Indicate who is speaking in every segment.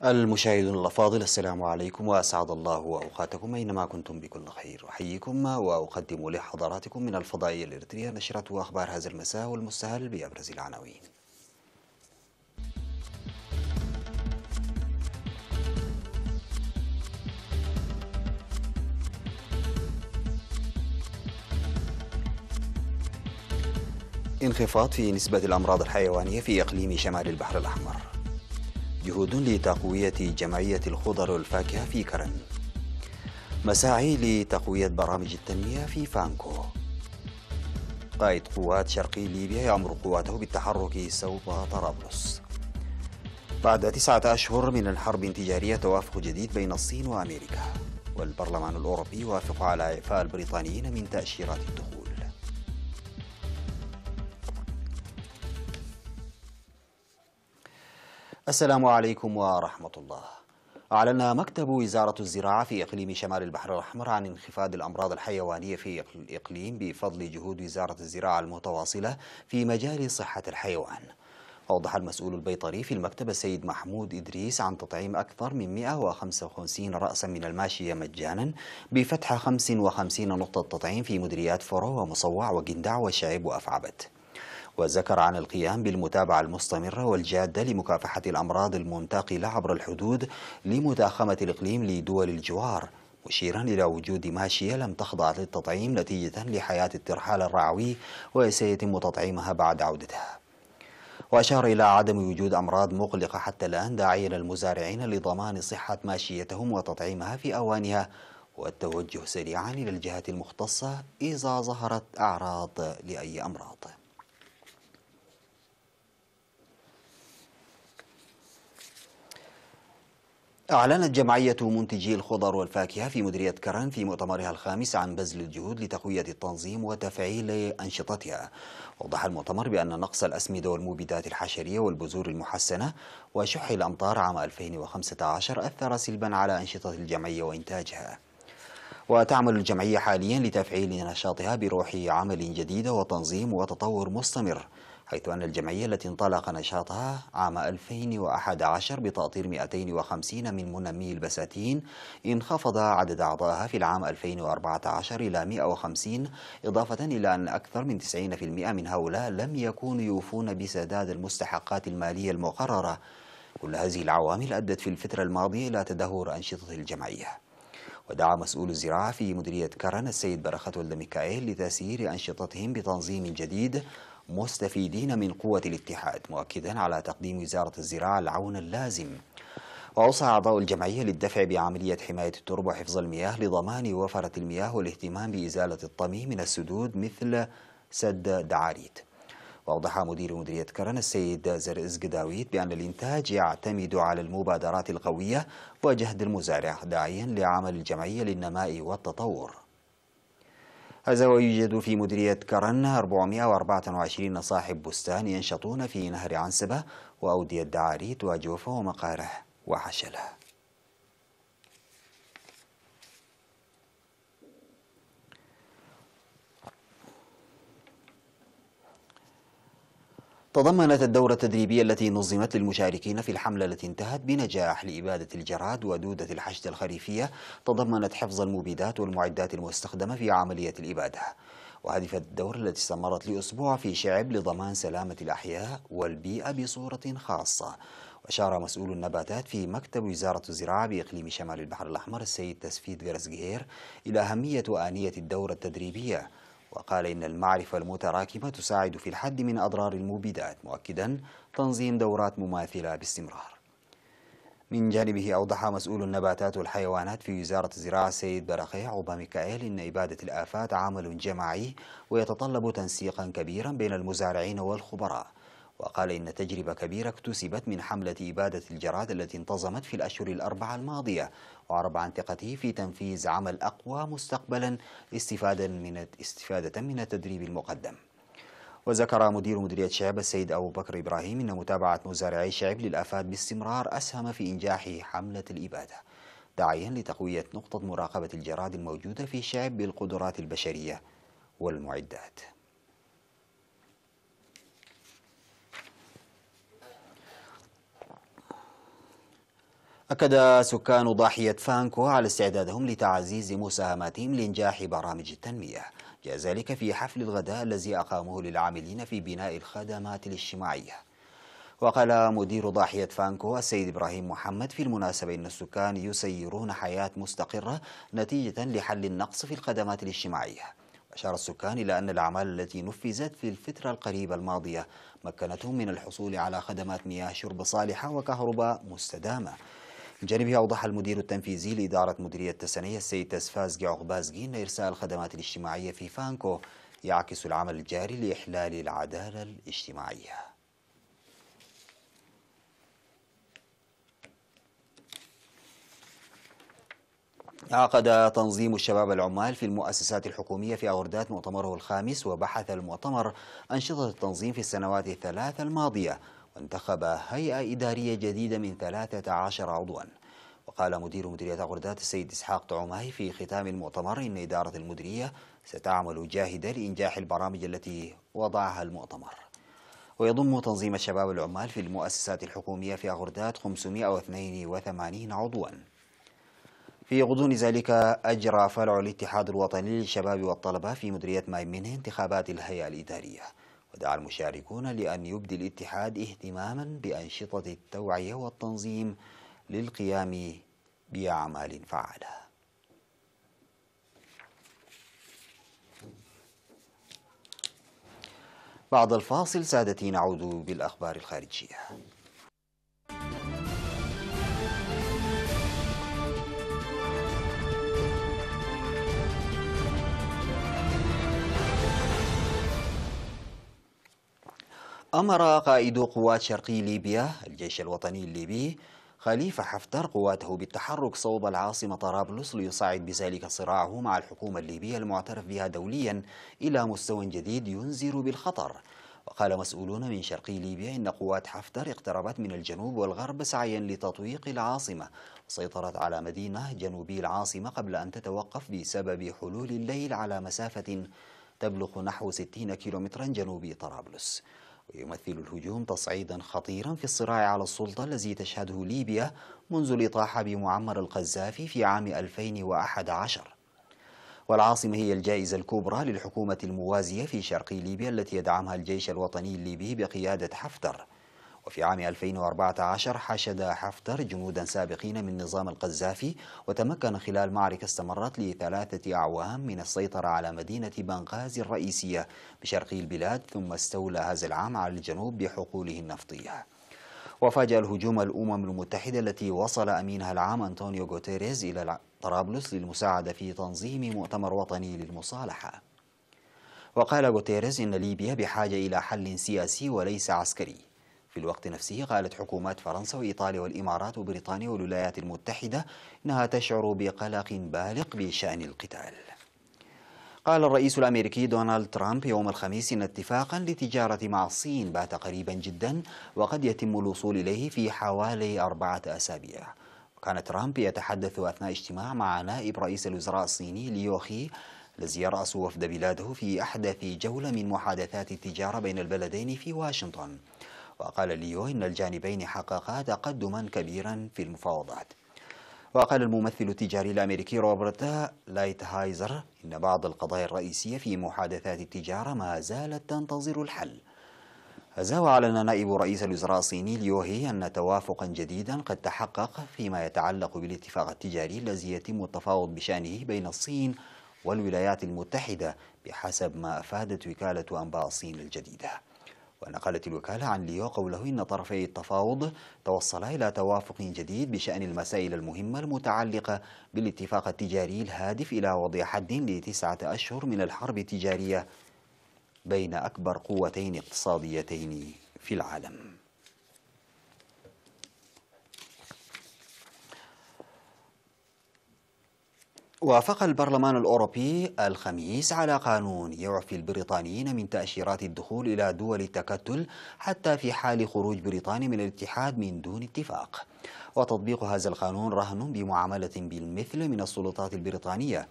Speaker 1: المشاهدون الأفاضل، السلام عليكم وأسعد الله أوقاتكم أينما كنتم بكل خير. أحييكم وأقدم لحضراتكم من الفضائية الإريترية نشرة أخبار هذا المساء والمستهل بأبرز العناوين. انخفاض في نسبة الأمراض الحيوانية في إقليم شمال البحر الأحمر. جهود لتقوية جمعية الخضر والفاكهة في كرن. مساعي لتقوية برامج التنمية في فانكو. قائد قوات شرقي ليبيا يأمر قواته بالتحرك صوب طرابلس. بعد 9 أشهر من الحرب التجارية توافق جديد بين الصين وأمريكا. والبرلمان الأوروبي يوافق على إعفاء البريطانيين من تأشيرات الدخول. السلام عليكم ورحمة الله. أعلن مكتب وزارة الزراعة في إقليم شمال البحر الأحمر عن انخفاض الأمراض الحيوانية في الإقليم بفضل جهود وزارة الزراعة المتواصلة في مجال صحة الحيوان. أوضح المسؤول البيطري في المكتب السيد محمود إدريس عن تطعيم أكثر من 155 رأسا من الماشية مجانا بفتح 55 نقطة تطعيم في مديريات فرو ومصوع وجندع وشعيب وأفعبت. وذكر عن القيام بالمتابعة المستمرة والجادة لمكافحة الأمراض المنتقلة عبر الحدود لمتاخمة الإقليم لدول الجوار، مشيرا إلى وجود ماشية لم تخضع للتطعيم نتيجة لحياة الترحال الرعوي وسيتم تطعيمها بعد عودتها. وأشار إلى عدم وجود أمراض مقلقة حتى الآن، داعيا المزارعين لضمان صحة ماشيتهم وتطعيمها في أوانها والتوجه سريعا إلى الجهات المختصة إذا ظهرت أعراض لأي أمراض. أعلنت جمعية منتجي الخضر والفاكهة في مديرية كرن في مؤتمرها الخامس عن بذل الجهود لتقوية التنظيم وتفعيل أنشطتها. وضح المؤتمر بأن نقص الأسمدة والمبيدات الحشرية والبذور المحسنة وشح الأمطار عام 2015 أثر سلبا على أنشطة الجمعية وإنتاجها. وتعمل الجمعية حاليا لتفعيل نشاطها بروح عمل جديدة وتنظيم وتطور مستمر، حيث أن الجمعية التي انطلق نشاطها عام 2011 بتأطير 250 من منمي البساتين انخفض عدد أعضائها في العام 2014 إلى 150، إضافة إلى أن أكثر من 90% من هؤلاء لم يكونوا يوفون بسداد المستحقات المالية المقررة. كل هذه العوامل أدت في الفترة الماضية إلى تدهور أنشطة الجمعية. ودعا مسؤول الزراعة في مديرية كرن السيد برخت ولد ميكائيل لتسيير أنشطتهم بتنظيم جديد مستفيدين من قوة الاتحاد، مؤكدا على تقديم وزارة الزراعة العون اللازم. وأوصى أعضاء الجمعية للدفع بعملية حماية التربة وحفظ المياه لضمان وفرة المياه والاهتمام بإزالة الطمي من السدود مثل سد دعاريت. وأوضح مدير مديرية كرن السيد زرزق داويد بأن الإنتاج يعتمد على المبادرات القوية وجهد المزارع، داعيا لعمل الجمعية للنماء والتطور. هذا ويوجد في مديرية كرن 424 صاحب بستان ينشطون في نهر عنسبة وأودية دعاريت وجوفة ومقارح وحشلة. تضمنت الدورة التدريبية التي نظمت للمشاركين في الحملة التي انتهت بنجاح لإبادة الجراد ودودة الحشد الخريفية، تضمنت حفظ المبيدات والمعدات المستخدمة في عملية الإبادة. وهدفت الدورة التي استمرت لأسبوع في شعب لضمان سلامة الأحياء والبيئة بصورة خاصة. وأشار مسؤول النباتات في مكتب وزارة الزراعة بإقليم شمال البحر الأحمر السيد تسفيد جرسجهير إلى أهمية وآنية الدورة التدريبية، وقال إن المعرفة المتراكمة تساعد في الحد من أضرار المبيدات، مؤكدا تنظيم دورات مماثلة باستمرار. من جانبه أوضح مسؤول النباتات والحيوانات في وزارة الزراعة السيد برقيع عوبا ميكائيل إن إبادة الآفات عمل جماعي ويتطلب تنسيقا كبيرا بين المزارعين والخبراء. وقال إن تجربة كبيرة اكتسبت من حملة إبادة الجراد التي انتظمت في الأشهر الأربعة الماضية، وعرب عن ثقته في تنفيذ عمل أقوى مستقبلا استفادة من التدريب المقدم. وذكر مدير مديرية شعب السيد أبو بكر إبراهيم أن متابعة مزارعي شعب للآفات باستمرار أسهم في إنجاح حملة الإبادة، داعيا لتقوية نقطة مراقبة الجراد الموجودة في شعب بالقدرات البشرية والمعدات. أكد سكان ضاحية فانكو على استعدادهم لتعزيز مساهماتهم لإنجاح برامج التنمية، جاء ذلك في حفل الغداء الذي أقاموه للعاملين في بناء الخدمات الاجتماعية. وقال مدير ضاحية فانكو السيد إبراهيم محمد في المناسبة إن السكان يسيرون حياة مستقرة نتيجة لحل النقص في الخدمات الاجتماعية. أشار السكان إلى أن الأعمال التي نفذت في الفترة القريبة الماضية مكنتهم من الحصول على خدمات مياه شرب صالحة وكهرباء مستدامة. من جانبه أوضح المدير التنفيذي لإدارة مديرية تسنية السيد تسفازجي عقبازجي أن إرسال الخدمات الاجتماعية في فانكو يعكس العمل الجاري لإحلال العدالة الاجتماعية. عقد تنظيم الشباب العمال في المؤسسات الحكومية في أوردات مؤتمره الخامس، وبحث المؤتمر أنشطة التنظيم في السنوات الثلاث الماضية، وانتخب هيئة إدارية جديدة من 13 عضوا. وقال مدير مديرية أوردات السيد إسحاق طعماي في ختام المؤتمر إن إدارة المديرية ستعمل جاهدة لإنجاح البرامج التي وضعها المؤتمر. ويضم تنظيم الشباب العمال في المؤسسات الحكومية في أوردات 582 عضوا. في غضون ذلك أجرى فرع الاتحاد الوطني للشباب والطلبة في مديرية مايمنه انتخابات الهيئة الإدارية، ودعا المشاركون لأن يبدي الاتحاد اهتماما بأنشطة التوعية والتنظيم للقيام بأعمال فعالة. بعد الفاصل سادتي نعود بالأخبار الخارجية. أمر قائد قوات شرقي ليبيا الجيش الوطني الليبي خليفة حفتر قواته بالتحرك صوب العاصمة طرابلس ليصعد بذلك صراعه مع الحكومة الليبية المعترف بها دوليا إلى مستوى جديد ينذر بالخطر. وقال مسؤولون من شرقي ليبيا إن قوات حفتر اقتربت من الجنوب والغرب سعيا لتطويق العاصمة، وسيطرت على مدينة جنوبي العاصمة قبل أن تتوقف بسبب حلول الليل على مسافة تبلغ نحو 60 كيلومترا جنوب طرابلس. ويمثل الهجوم تصعيدا خطيرا في الصراع على السلطة الذي تشهده ليبيا منذ الإطاحة بمعمر القذافي في عام 2011. والعاصمة هي الجائزة الكبرى للحكومة الموازية في شرق ليبيا التي يدعمها الجيش الوطني الليبي بقيادة حفتر. وفي عام 2014 حشد حفتر جنودا سابقين من نظام القذافي، وتمكن خلال معركة استمرت ل3 أعوام من السيطرة على مدينة بنغازي الرئيسية بشرق البلاد، ثم استولى هذا العام على الجنوب بحقوله النفطية. وفاجأ الهجوم الأمم المتحدة التي وصل أمينها العام أنطونيو غوتيريز إلى طرابلس للمساعدة في تنظيم مؤتمر وطني للمصالحة. وقال غوتيريز إن ليبيا بحاجة إلى حل سياسي وليس عسكري. في الوقت نفسه قالت حكومات فرنسا وإيطاليا والإمارات وبريطانيا والولايات المتحدة إنها تشعر بقلق بالغ بشأن القتال. قال الرئيس الأمريكي دونالد ترامب يوم الخميس إن اتفاقا للتجارة مع الصين بات قريبا جدا وقد يتم الوصول إليه في حوالي 4 أسابيع. وكان ترامب يتحدث أثناء اجتماع مع نائب رئيس الوزراء الصيني ليو خي الذي يرأس وفد بلاده في أحدث جولة من محادثات التجارة بين البلدين في واشنطن. وقال ليو إن الجانبين حققا تقدما كبيرا في المفاوضات. وقال الممثل التجاري الأمريكي روبرت لايتهايزر إن بعض القضايا الرئيسية في محادثات التجارة ما زالت تنتظر الحل. هذا وأعلن نائب رئيس الوزراء الصيني ليو هي أن توافقا جديدا قد تحقق فيما يتعلق بالاتفاق التجاري الذي يتم التفاوض بشأنه بين الصين والولايات المتحدة بحسب ما أفادت وكالة أنباء الصين الجديدة. ونقلت الوكالة عن ليو قوله إن طرفي التفاوض توصلا إلى توافق جديد بشأن المسائل المهمة المتعلقة بالاتفاق التجاري الهادف إلى وضع حد ل9 أشهر من الحرب التجارية بين أكبر قوتين اقتصاديتين في العالم. وافق البرلمان الأوروبي الخميس على قانون يعفي البريطانيين من تأشيرات الدخول إلى دول التكتل حتى في حال خروج بريطانيا من الاتحاد من دون اتفاق. وتطبيق هذا القانون رهن بمعاملة بالمثل من السلطات البريطانية،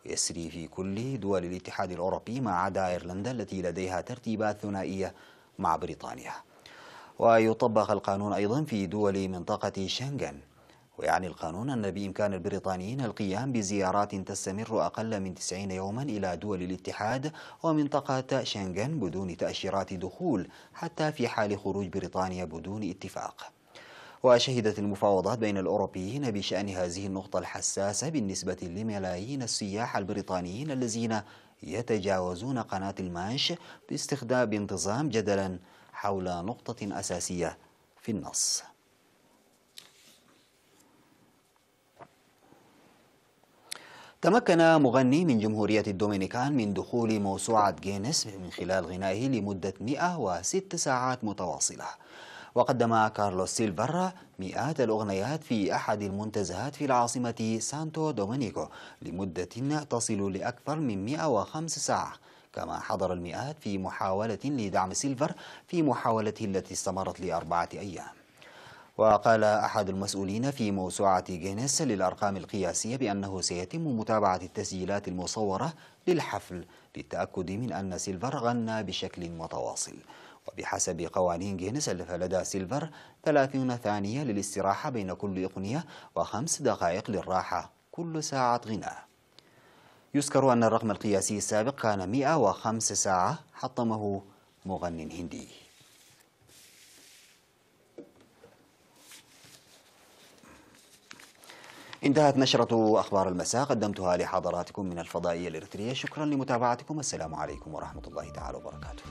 Speaker 1: ويسري في كل دول الاتحاد الأوروبي ما عدا أيرلندا التي لديها ترتيبات ثنائية مع بريطانيا. ويطبق القانون أيضا في دول منطقة شنغن. ويعني القانون أن بإمكان البريطانيين القيام بزيارات تستمر أقل من 90 يوما إلى دول الاتحاد ومنطقة شنغن بدون تأشيرات دخول، حتى في حال خروج بريطانيا بدون اتفاق. وشهدت المفاوضات بين الأوروبيين بشأن هذه النقطة الحساسة بالنسبة لملايين السياح البريطانيين الذين يتجاوزون قناة المانش بانتظام جدلا حول نقطة أساسية في النص. تمكن مغني من جمهورية الدومينيكان من دخول موسوعة غينيس من خلال غنائه لمدة 106 ساعات متواصلة. وقدم كارلوس سيلفر مئات الأغنيات في أحد المنتزهات في العاصمة سانتو دومينيغو لمدة تصل لأكثر من 105 ساعة، كما حضر المئات في محاولة لدعم سيلفر في محاولته التي استمرت ل4 أيام. وقال أحد المسؤولين في موسوعة غينيس للأرقام القياسية بأنه سيتم متابعة التسجيلات المصورة للحفل للتأكد من أن سيلفر غنى بشكل متواصل. وبحسب قوانين غينيس فلدى سيلفر 30 ثانية للاستراحة بين كل أغنية و5 دقائق للراحة كل ساعة غناء. يذكر أن الرقم القياسي السابق كان 105 ساعة حطمه مغن هندي. انتهت نشرة أخبار المساء، قدمتها لحضراتكم من الفضائية الإريترية. شكرا لمتابعتكم، السلام عليكم ورحمة الله تعالى وبركاته.